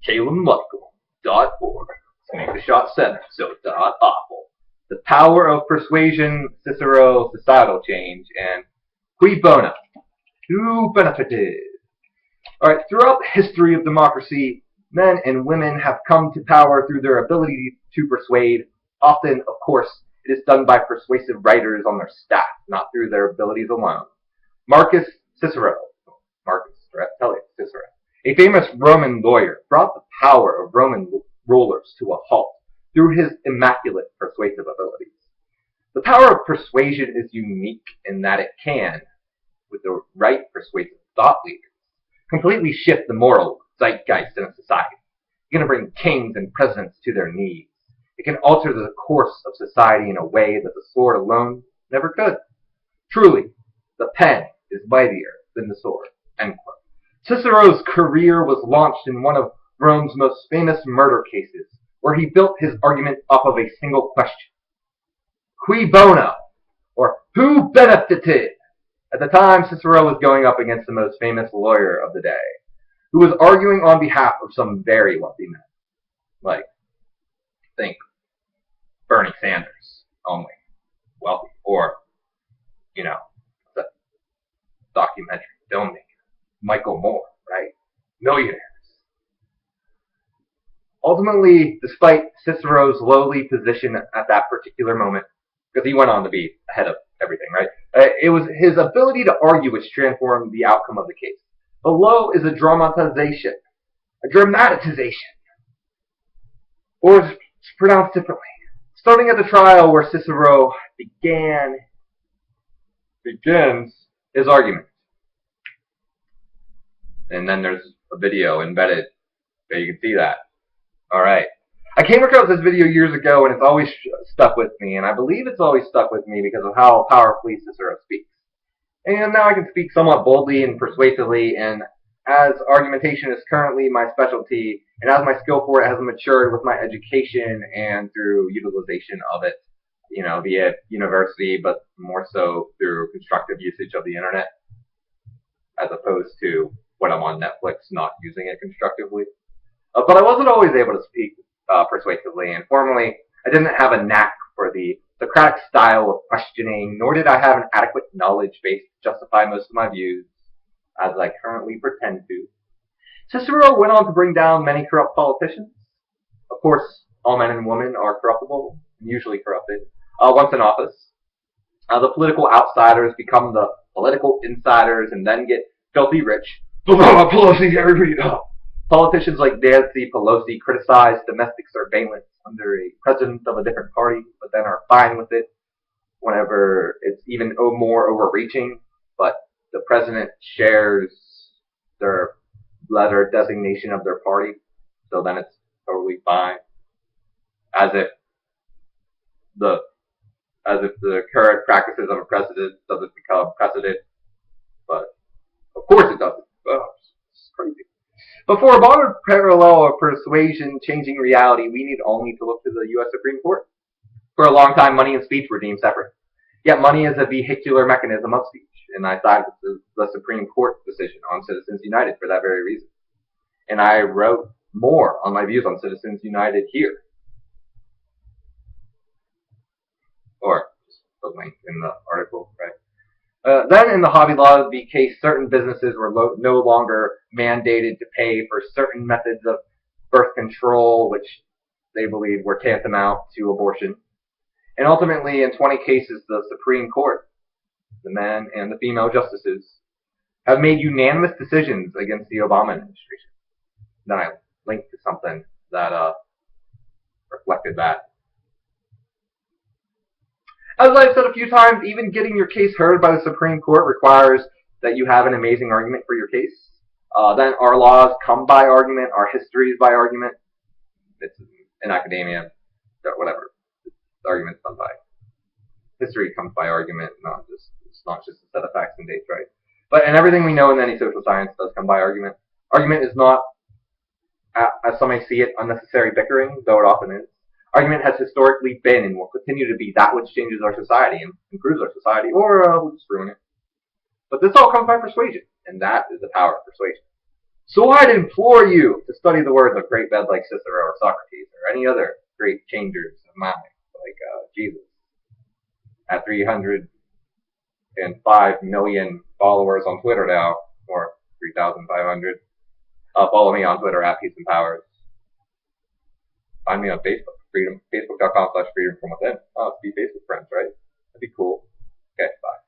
CalebMichael.org. Make the shot 7, so dot awful. The Power of Persuasion, Cicero, Societal Change, and Cui Bono. Who benefited? Alright, throughout the history of democracy, men and women have come to power through their ability to persuade. Often, of course, it is done by persuasive writers on their staff, not through their abilities alone. Marcus Cicero, a famous Roman lawyer, brought the power of Roman rulers to a halt through his immaculate persuasive abilities. The power of persuasion is unique in that it can, with the right persuasive thought leaders, completely shift the moral zeitgeist in a society. It can bring kings and presidents to their knees. It can alter the course of society in a way that the sword alone never could. Truly, the pen is mightier than the sword. End quote. Cicero's career was launched in one of Rome's most famous murder cases, where he built his argument off of a single question. Cui Bono, or who benefited? At the time, Cicero was going up against the most famous lawyer of the day, who was arguing on behalf of some very wealthy men. Like, think Bernie Sanders, only wealthy, or, the documentary filmmaker, Michael Moore, right? Millionaires. Ultimately, despite Cicero's lowly position at that particular moment, because he went on to be ahead of everything, right? It was his ability to argue which transformed the outcome of the case. The low is a dramatization, or it's pronounced differently. Starting at the trial where Cicero begins his argument. And then there's a video embedded there, you can see that. Alright. I came across this video years ago and it's always stuck with me, and I believe it's always stuck with me because of how powerfully Cicero speaks. And now I can speak somewhat boldly and persuasively, and as argumentation is currently my specialty, and as my skill for it has matured with my education and through utilization of it, via university, but more so through constructive usage of the internet, as opposed to when I'm on Netflix not using it constructively. But I wasn't always able to speak persuasively, and formerly I didn't have a knack for the Socratic style of questioning, nor did I have an adequate knowledge base to justify most of my views, as I currently pretend to. Cicero went on to bring down many corrupt politicians. Of course, all men and women are corruptible, and usually corrupted, once in office. The political outsiders become the political insiders and then get filthy rich. Politicians like Nancy Pelosi criticize domestic surveillance under a president of a different party, but then are fine with it whenever it's even more overreaching, but the president shares their letter designation of their party, so then it's totally fine. As if the current practices of a president doesn't become precedent, but of course it doesn't. Oh, it's crazy. But for a modern parallel of persuasion changing reality, we need only to look to the U.S. Supreme Court. For a long time, money and speech were deemed separate. Yet money is a vehicular mechanism of speech, and I side with the Supreme Court decision on Citizens United for that very reason. And I wrote more on my views on Citizens United here. Or just the link in the article, right? Then in the Hobby Lobby case, certain businesses were no longer mandated to pay for certain methods of birth control, which they believed were tantamount to abortion. And ultimately, in 20 cases, the Supreme Court, the men and the female justices, have made unanimous decisions against the Obama administration. Then I linked to something that reflected that. As I've said a few times, even getting your case heard by the Supreme Court requires that you have an amazing argument for your case. Then our laws come by argument, our histories by argument. It's in academia, whatever. Arguments done by history comes by argument, it's not just a set of facts and dates, right? But and everything we know in any social science does come by argument. Argument is not, as some may see it, unnecessary bickering, though it often is. Argument has historically been and will continue to be that which changes our society and improves our society, or will just ruin it. But this all comes by persuasion, and that is the power of persuasion. So I'd implore you to study the words of great men like Cicero or Socrates or any other great changers of mind like Jesus. At 305 million followers on Twitter now, or 3,500. Follow me on Twitter at Peace and Powers. Find me on Facebook, Facebook.com/freedom from within. Oh, let's be Facebook friends, right? That'd be cool. Okay, bye.